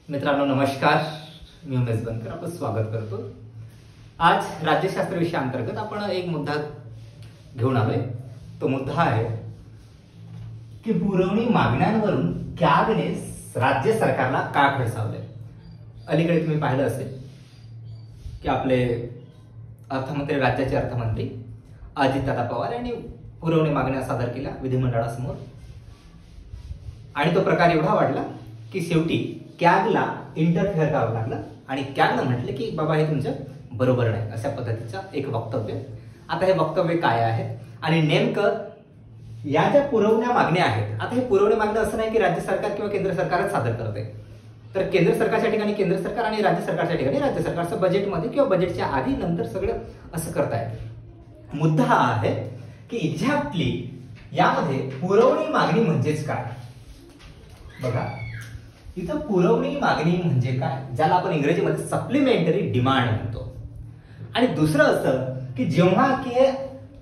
मित्रांनो नमस्कार, मी उमेश बनकर आपण स्वागत करतो। आज राज्यशास्त्र विषयाअंतर्गत आपण एक मुद्दा घेऊन आलोय। तो मुद्दा आहे की पुरवणी मागण्यांवरून कॅगने राज्य सरकारला का खडसावले। अलीकडे तुम्ही पाहिलं असेल की आपले अर्थमंत्री, राज्याचे अर्थमंत्री अजितदादा पवार यांनी पुरवणी मागण्या सादर केल्या विधिमंडळासमोर आणि तो प्रकार एवढा वाढला की शेवटी कॅगला इंटरफेअर करावं लागलं आणि कॅगनं म्हटलं की बाबा हे तुमचं बरोबर नाही, अशा पद्धतीचं एक वक्तव्य। आता हे वक्तव्य काय आहे आणि नेमकं या ज्या पुरवण्या मागण्या आहेत, आता हे पुरवणी मागण्या असं नाही की राज्य सरकार किंवा केंद्र सरकारच सादर करते, तर केंद्र सरकारच्या ठिकाणी केंद्र सरकार आणि राज्य सरकारच्या ठिकाणी राज्य सरकारचं बजेटमध्ये किंवा बजेटच्या आधी नंतर सगळं असं करता येतं। मुद्दा हा आहे की एक्झॅक्टली यामध्ये पुरवणी मागणी म्हणजेच काय। बघा इथं पुरवणी मागणी म्हणजे काय, ज्याला आपण इंग्रजीमध्ये सप्लिमेंटरी डिमांड म्हणतो। आणि दुसरं असं की जेव्हा की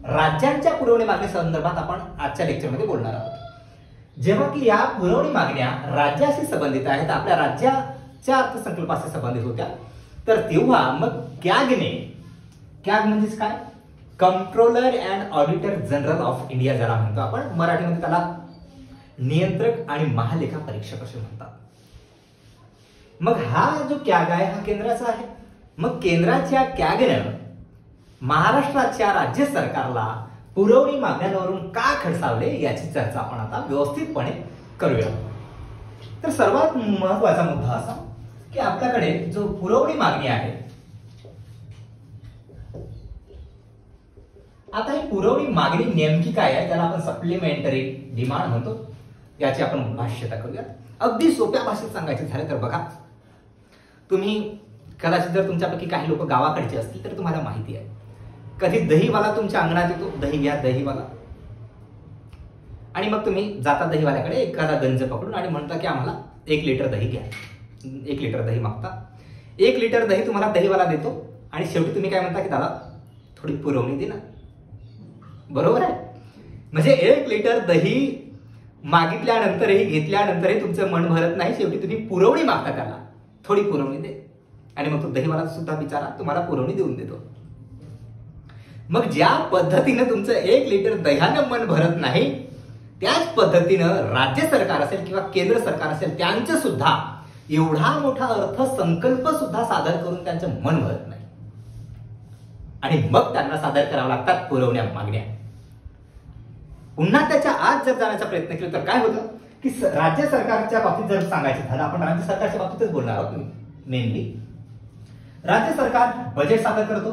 राज्यांच्या पुरवणी मागणी संदर्भात आपण आजच्या लेक्चरमध्ये बोलणार आहोत। जेव्हा की या पुरवणी मागण्या राज्याशी संबंधित आहेत, आपल्या राज्याच्या अर्थसंकल्पाशी संबंधित होत्या, तर तेव्हा मग कॅग म्हणजेच काय, controller and auditor general of India ज्याला म्हणतो आपण, मराठीमध्ये त्याला नियंत्रक आणि महालेखा परीक्षक असे म्हणतात। मग हा जो कॅग आहे हा केंद्राचा आहे। मग केंद्राच्या कॅगनं महाराष्ट्राच्या राज्य सरकारला पुरवणी मागण्यांवरून का खडसावले याची चर्चा आपण आता व्यवस्थितपणे करूया। तर सर्वात महत्वाचा मुद्दा असा की आपल्याकडे जो पुरवणी मागणी आहे, आता ही पुरवणी मागणी नेमकी काय आहे, त्याला आपण सप्लिमेंटरी डिमांड म्हणतो, याची आपण भाष्यता करूया। अगदी सोप्या भाषेत सांगायचं झालं तर बघा, तुम्ही कदाचित जर तुमच्यापैकी काही लोक गावाकडचे असतील तर तुम्हाला माहिती आहे, कधी दहीवाला तुमच्या अंगणात येतो, दही घ्या दहीवाला, आणि मग तुम्ही जाता दहीवाल्याकडे एखादा गंज पकडून आणि म्हणता की आम्हाला 1 लिटर दही घ्या। 1 लिटर दही मागता, 1 लिटर दही तुम्हाला दहीवाला देतो आणि शेवटी तुम्ही काय म्हणता की दादा थोडी पुरवणी दे ना, बरोबर आहे। म्हणजे 1 लिटर दही मागितल्यानंतरही घेतल्यानंतरही तुमचं मन भरत नाही, शेवटी तुम्ही पुरवणी मागता, त्याला थोडी पुरवणी दे, आणि मग तो दहीवाला सुद्धा बिचारा तुम्हाला पुरवणी देऊन देतो। मग ज्या पद्धतीने तुमचं 1 लिटर दह्यानं मन भरत नाही, त्याच पद्धतीनं राज्य सरकार असेल किंवा केंद्र सरकार असेल, त्यांचं सुद्धा एवढा मोठा अर्थसंकल्प सुद्धा सादर करून त्यांचं मन भरत नाही, आणि मग त्यांना सादर करावं लागतात पुरवण्या मागण्या। पुन्हा त्याच्या आत जर जाण्याचा प्रयत्न केला तर काय होतं की राज्य सरकारच्या बाबतीत जर सांगायचं झालं, आपण राज्य सरकारच्या बाबतीतच बोलणार आहोत मेनली। राज्य सरकार बजेट सादर करतो,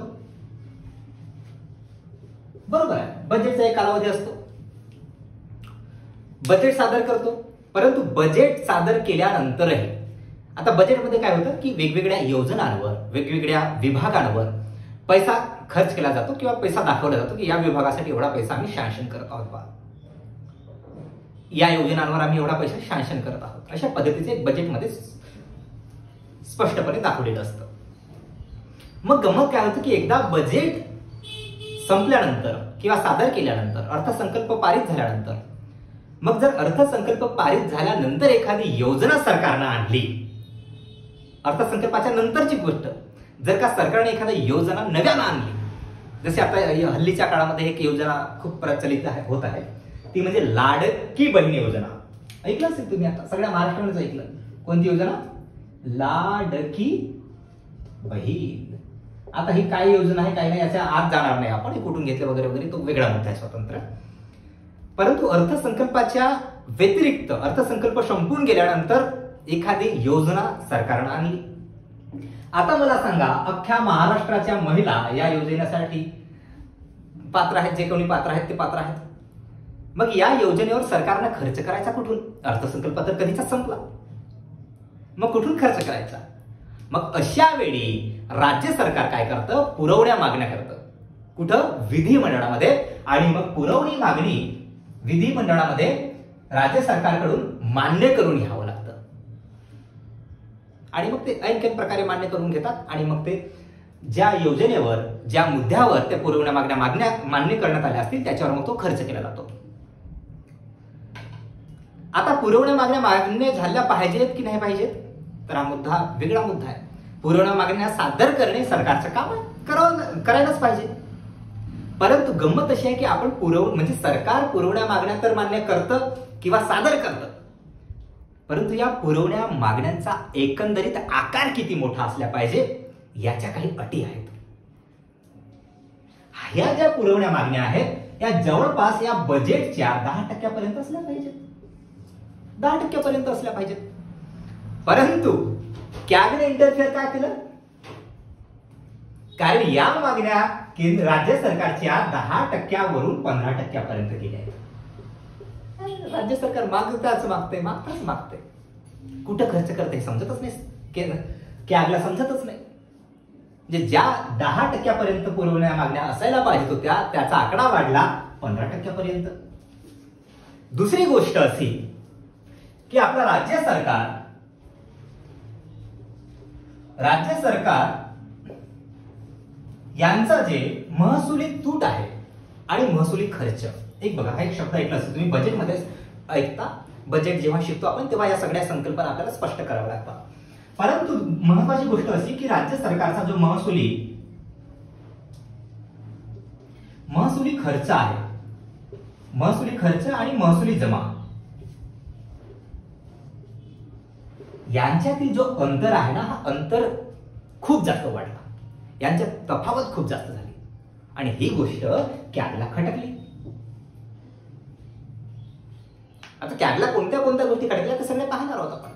बरोबर आहे, बजेटचा एक कालावधी असतो, बजेट सादर करतो, परंतु बजेट सादर केल्यानंतरही आता बजेटमध्ये काय होतं की वेगवेगळ्या योजनांवर, वेगवेगळ्या विभागांवर पैसा खर्च केला जातो किंवा पैसा दाखवला जातो की या विभागासाठी एवढा पैसा आम्ही शॅंक्शन करत आहोत, बा या योजनांवर आम्ही एवढा पैसा शॅंक्शन करत आहोत, अशा पद्धतीचे एक बजेटमध्ये स्पष्टपणे दाखवलेलं असतं। मग गमत काय होतं की एकदा बजेट संपल्यानंतर किंवा सादर केल्यानंतर, अर्थसंकल्प पारित झाल्यानंतर, मग जर अर्थसंकल्प पारित झाल्यानंतर एखादी योजना सरकारनं आणली, अर्थसंकल्पाच्या नंतरची गोष्ट, जर का सरकारने एखादी योजना नव्यानं आणली, जसे आता हल्लीच्या काळामध्ये एक योजना खूप प्रचलित होत आहे, ती म्हणजे लाडकी बहीण योजना। ऐकलं असेल तुम्ही, आता सगळ्या महाराष्ट्रानेच ऐकलं। कोणती योजना? लाडकी बहीण। आता ही काय योजना आहे काय नाही याच्या आत जाणार नाही आपण, कुठून घेतलं वगैरे वगैरे, तो वेगळा मुद्दा आहे स्वतंत्र। परंतु अर्थसंकल्पाच्या व्यतिरिक्त अर्थसंकल्प संपून गेल्यानंतर एखादी योजना सरकारनं आणली। आता मला सांगा, अख्ख्या महाराष्ट्राच्या महिला या योजनेसाठी पात्र आहेत, जे कोणी पात्र आहेत ते पात्र आहेत। मग या योजनेवर सरकारनं खर्च करायचा कुठून? अर्थसंकल्प तर कधीचा संपला, मग कुठून खर्च करायचा? मग अशा वेळी राज्य सरकार काय करतं? पुरवण्या मागण्या करतं। कुठं? विधिमंडळामध्ये। आणि मग पुरवणी मागणी विधिमंडळामध्ये राज्य सरकारकडून मान्य करून घ्यावं लागतं, आणि मग ते ऐन प्रकारे मान्य करून घेतात, आणि मग ते ज्या योजनेवर, ज्या मुद्द्यावर त्या पुरवण्या मागण्या मान्य करण्यात आल्या असतील त्याच्यावर मग तो खर्च केला जातो। आता पुरवण्या मागण्या मान्य झाल्या पाहिजेत की नाही पाहिजेत, तर हा मुद्दा वेगळा मुद्दा आहे. पुरवण्या मागण्या सादर करणे सरकारचं काम आहे, करायलाच पाहिजे. परंतु गंमत अशी आहे की आपण म्हणजे सरकार पुरवण्या मागण्या तर मान्य करतं किंवा सादर करतं, परंतु या पुरवण्या मागण्यांचा एकंदरीत आकार किती मोठा असला पाहिजे याच्या काही अटी आहेत. ह्या ज्या पुरवण्या मागण्या आहेत या जवळपास या बजेटच्या 10% असल्या पाहिजेत, 10% असल्या पाहिजेत. परंतु कॅगने इंटरफेअर काय केलं? कारण या मागण्या राज्य सरकारच्या 10% 15% गेल्या आहेत. राज्य सरकार मागताच मागते. कुठं खर्च करते समजतच नाही, कॅगला समजतच नाही. म्हणजे ज्या 10% पुरवण्या मागण्या असायला पाहिजे होत्या त्याचा आकडा वाढला 15%. दुसरी गोष्ट अशी की आपलं राज्य सरकार यांचा जे महसुली तूट आहे आणि महसुली खर्च, एक बघा हा एक शब्द ऐकला असेल तुम्ही, बजेटमध्ये ऐकता, बजेट जेव्हा शिकतो आपण तेव्हा या सगळ्या संकल्पना आपल्याला स्पष्ट कराव्या लागतात. परंतु महत्वाची गोष्ट अशी की राज्य सरकारचा जो महसुली खर्च आहे, महसुली खर्च आणि महसुली जमा यांच्यातील जो अंतर आहे ना, हा अंतर खूप जास्त वाढला, यांच्यात तफावत खूप जास्त झाली आणि ही गोष्ट कॅगला खटकली. आता कॅगला कोणत्या गोष्टी खटकल्या ते सगळे पाहणार आहोत आपण.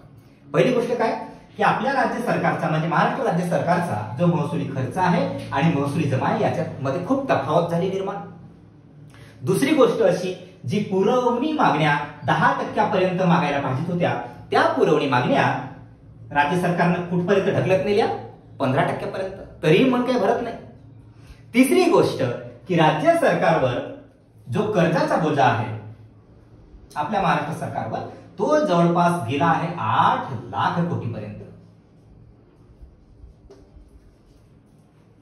पहिली गोष्ट काय की आपल्या राज्य सरकारचा म्हणजे महाराष्ट्र राज्य सरकारचा जो महसुली खर्च आहे आणि महसुली जमा आहे याच्यात मध्ये खूप तफावत झाली निर्माण. दुसरी गोष्ट अशी जी पुरवणी मागण्या 10% मागायला पाहिजे होत्या त्या पुरवणी मागण्या राज्य सरकारनं कुठपर्यंत ढकलत नेल्या? 15% तरीही मन काही भरत नाही. तिसरी गोष्ट की राज्य सरकारवर जो कर्जाचा बोजा आहे आपल्या महाराष्ट्र सरकारवर, तो जवळपास गेला आहे 8 लाख कोटीपर्यंत.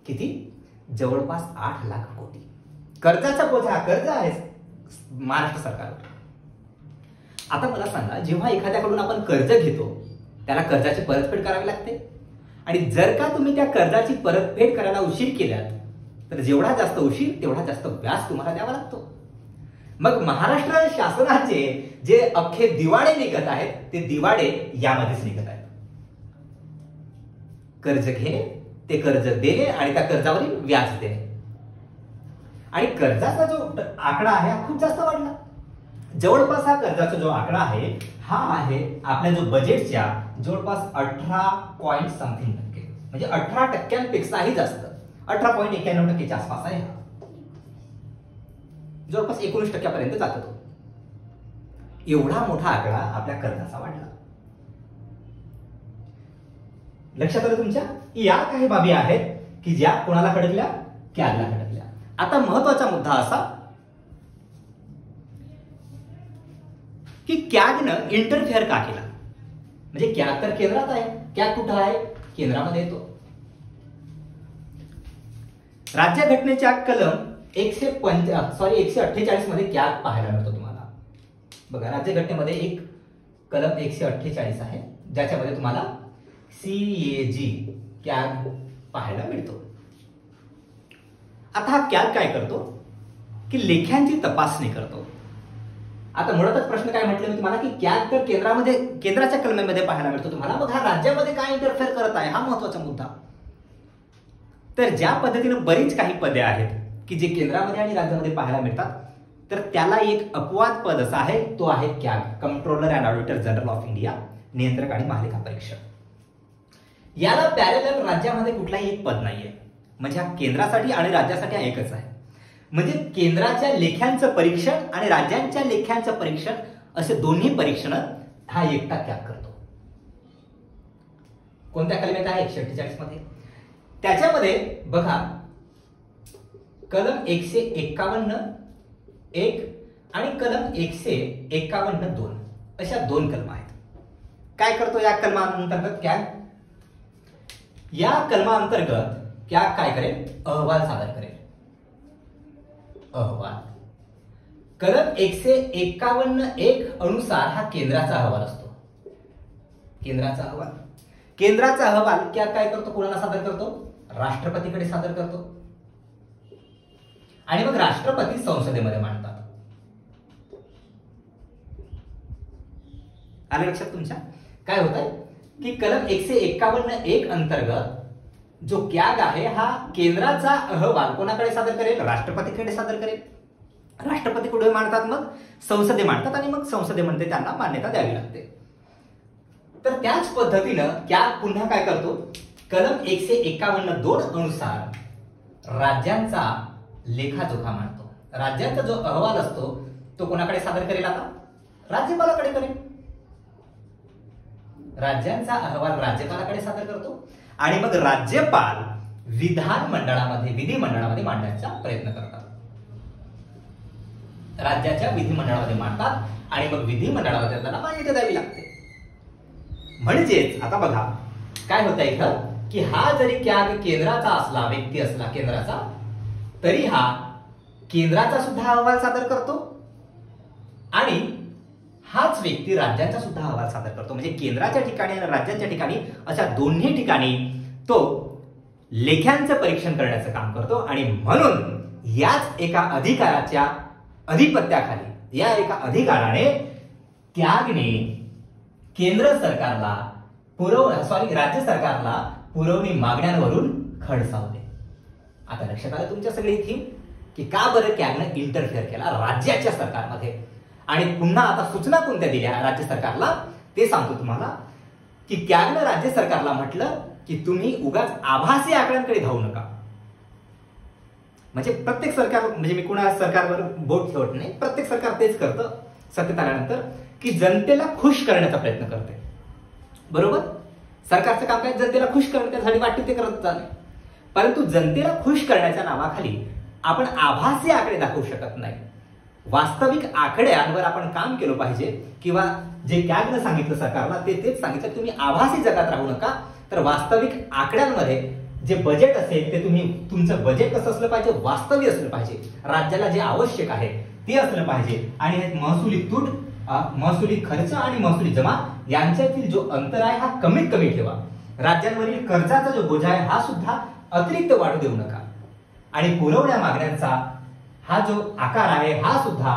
किती? जवळपास 8 लाख कोटी कर्जाचा बोजा, कर्ज आहे महाराष्ट्र सरकारवर. आता मला सांगा, जेव्हा एखाद्याकडून आपण कर्ज घेतो त्याला कर्जाची परतफेड करावी लागते आणि जर का तुम्ही त्या कर्जाची परतफेड करायला उशीर केल्यात तर जेवढा जास्त उशीर तेवढा जास्त व्याज तुम्हाला द्यावा लागतो. मग महाराष्ट्र शासनाचे जे अख्खे दिवाळे निघत आहेत ते दिवाळे यामध्येच निघत आहेत. कर्ज घेणे, ते कर्ज देणे आणि त्या कर्जावरील व्याज देणे. आणि कर्जाचा जो आकडा आहे हा खूप जास्त वाढला. जवळपास हा कर्जाचा जो आकडा आहे हा आहे आपल्या जो बजेटच्या जवळपास 18.something%, म्हणजे 18%पेक्षाही जास्त, 18.91% आसपास आहे. जवळपास 19% जातो तो. एवढा मोठा आकडा आपल्या कर्जाचा वाढला. लक्षात आलं तुमच्या? या काही बाबी आहेत की ज्या कोणाला खटकल्या? कॅगला खटकल्या. आता महत्वाचा मुद्दा असा की कॅगनं इंटरफेअर का केला? म्हणजे कॅग तर केंद्रात आहे, कॅग कुठं आहे? केंद्रामध्ये येतो. राज्यघटनेच्या कलम 148 मध्ये कॅग पाहायला मिळतो तुम्हाला. बघा, राज्यघटनेमध्ये एक कलम 148 आहे ज्याच्यामध्ये तुम्हाला CAG कॅग पाहायला मिळतो. आता हा कॅग काय करतो की लेख्यांची तपासणी करतो. आता मुळातच प्रश्न काय म्हटलं मी तुम्हाला की कॅग तर केंद्राच्या कलमेमध्ये पाहायला मिळतो तुम्हाला, मग हा राज्यामध्ये काय इंटरफेअर करत आहे हा महत्वाचा मुद्दा. तर ज्या पद्धतीने बरीच काही पदे आहेत की जे केंद्रामध्ये आणि राज्यामध्ये पाहायला मिळतात, तर त्याला एक अपवाद पद असा आहे, तो आहे CAG, controller and auditor general of India, नियंत्रक आणि महालेखा परीक्षक. याला पॅरलल राज्यामध्ये कुठलाही एक पद नाहीये. म्हणजे हा केंद्रासाठी आणि राज्यासाठी हा एकच आहे. म्हणजे केंद्राच्या लेख्यांचं परीक्षण आणि राज्यांच्या लेख्यांचं परीक्षण असे दोन्ही परीक्षण हा एकटा कॅग करतो. कोणत्या कलमेत आहे? 148 मध्ये. त्याच्यामध्ये बघा, कलम 151(1) आणि कलम 151(2) अशा 2 कलम आहेत. काय करतो या कलमांतर्गत कॅग? या कलमांतर्गत कॅग काय करेल? अहवाल सादर करेल. अहवाल कलम 151(1) अनुसार हा केंद्राचा अहवाल असतो. केंद्राचा अहवाल केंद्राचा अहवाल काय करतो, कोणाला सादर करतो? राष्ट्रपतीकडे सादर करतो आणि मग राष्ट्रपती संसदेमध्ये मांडतात. आलं लक्षात तुमच्या? काय होत आहे की कलम 151(1) अंतर्गत जो क्याग आहे हा केंद्राचा अहवाल कोणाकडे सादर करेल? राष्ट्रपतीकडे सादर करेल. राष्ट्रपती कुठे मांडतात? मग संसदे मांडतात आणि मग संसदेमध्ये त्यांना मान्यता द्यावी लागते. तर त्याच पद्धतीनं क्याग पुन्हा काय करतो? कलम 151(2) अनुसार राज्यांचा लेखाजोखा मांडतो. राज्यांचा जो अहवाल असतो तो कोणाकडे सादर करेल? आता राज्यपालाकडे करेल. राज्यांचा अहवाल राज्यपालाकडे सादर करतो आणि मग राज्यपाल विधिमंडळामध्ये मांडण्याचा प्रयत्न करतात. राज्याच्या विधिमंडळामध्ये मांडतात आणि मग विधिमंडळामध्ये त्यांना मान्यता द्यावी लागते. म्हणजेच आता बघा काय होतं इथं की हा जरी क्याग केंद्राचा असला, व्यक्ती असला केंद्राचा, तरी हा केंद्राचा सुद्धा अहवाल सादर करतो आणि हाच व्यक्ती राज्यांचा सुद्धा अहवाल सादर करतो. म्हणजे केंद्राच्या ठिकाणी आणि राज्यांच्या ठिकाणी अशा दोन्ही ठिकाणी तो लेख्यांचं परीक्षण करण्याचं काम करतो आणि म्हणून याच एका अधिकाराच्या अधिपत्याखाली, या एका अधिकाराने क्यागने केंद्र सरकारला राज्य सरकारला पुरवणी मागण्यांवरून खडसावले. आता लक्षात आलं तुमच्या सगळी थीम की का बरं क्यागने इंटरफेअर केला राज्याच्या सरकारमध्ये आणि पुन्हा आता सूचना कोणत्या दिल्या राज्य सरकारला ते सांगतो तुम्हाला की क्यागने राज्य सरकारला म्हटलं की तुम्ही उगाच आभासी आकड्यांकडे धावू नका. म्हणजे प्रत्येक सरकार, म्हणजे मी कुणा सरकारवर बोट ठेवत नाही, प्रत्येक सरकार तेच करतं सत्तेत आल्यानंतर की जनतेला खुश करण्याचा प्रयत्न करते. बरोबर? सरकारचं काम काय? जनतेला खुश करण्यासाठी वाटते ते करत चालले. परंतु जनतेला खुश करण्याच्या नावाखाली आपण आभासी आकडे दाखवू शकत नाही. वास्तविक आकड्यांवर आपण काम केलं पाहिजे किंवा जे क्यागने सांगितलं सरकारला तेच सांगितलं, तुम्ही आभासी जगात राहू नका, तर वास्तविक आकड्यांमध्ये जे बजेट असेल ते तुमचं बजेट कसं असलं पाहिजे? वास्तविक असलं पाहिजे. राज्याला जे आवश्यक आहे ते असलं पाहिजे आणि महसुली तूट, महसुली खर्च आणि महसुली जमा यांच्यातील जो अंतर आहे हा कमीत कमी ठेवा. राज्यांवरील कर्जाचा जो बोजा आहे हा सुद्धा अतिरिक्त वाढू देऊ नका आणि पुरवण्या मागण्यांचा हा जो आकार आहे हा सुद्धा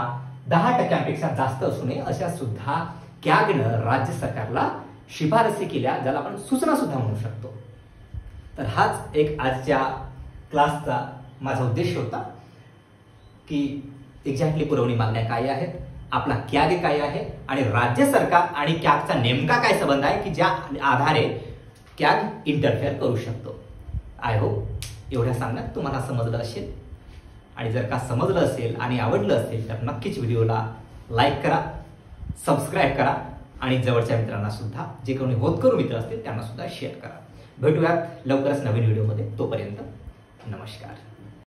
10% जास्त असू नये अशा सुद्धा क्यागने राज्य सरकारला शिफारसी केल्या, ज्याला आपण सूचना सुद्धा म्हणू शकतो. तर हाच एक आजच्या क्लासचा माझा उद्देश होता की एक्झॅक्टली पुरवणी मागण्या काय आहेत, आपला क्याग काय आहे आणि राज्य सरकार आणि क्यागचा नेमका काय संबंध आहे की ज्या आधारे क्याग इंटरफेअर करू शकतो. आय होप एवढ्या सांगण्यात तुम्हाला समजलं असेल आणि जर का समजलं असेल आणि आवडलं असेल तर नक्कीच व्हिडिओला लाईक करा, सबस्क्राईब करा आणि जवळच्या मित्रांना सुद्धा, जे कोणी होतकरू मित्र असतील त्यांना सुद्धा शेअर करा. भेटूयात लवकरच नवीन व्हिडिओमध्ये. तोपर्यंत नमस्कार.